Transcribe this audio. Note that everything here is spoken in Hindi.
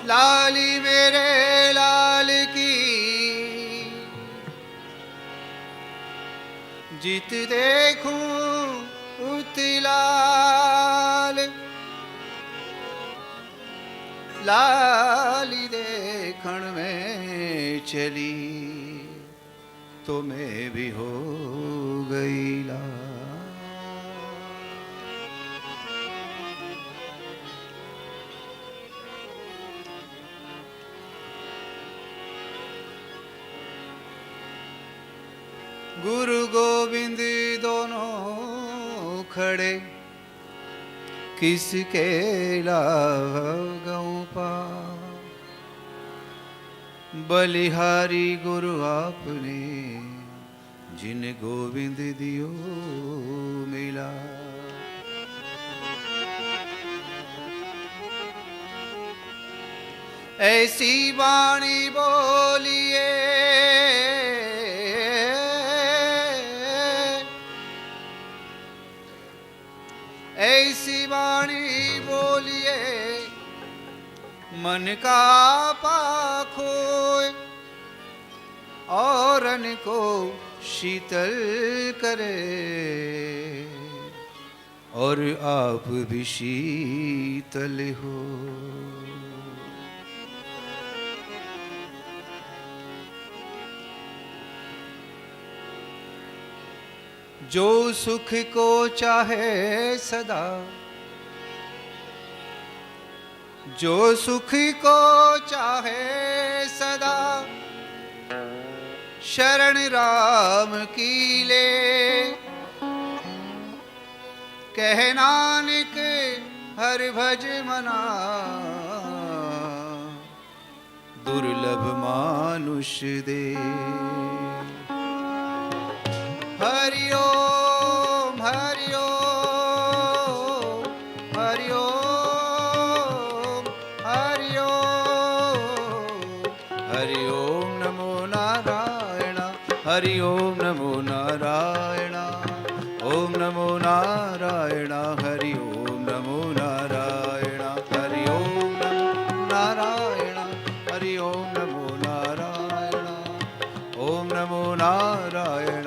लाली मेरे लाल की जित देखूं उत लाल, लाली देखण में चली तो मैं भी हो गई लाल। गुरु गोविंद दोनों खड़े किसके लागऊं पार, बलिहारी गुरु आपने जिन गोविंद दियो मिला। ऐसी वाणी बोलिए ऐसी वाणी बोलिए मन का पाखोए और अन को शीतल करे और आप भी शीतल हो। जो सुख को चाहे सदा, जो सुख को चाहे सदा, शरण राम की ले। कह नानक हर भज मना, दुर्लभ मानुष दे। हरि ओम हरि ओम हरि ओम हरि ओम हरि ओम नमो नारायण हरि ओम नमो नारायण ओम नमो नारायण हरि ओम नमो नारायण हरि ओम नमो नारायण हरि ओम नमो नारायण ओम नमो नारायण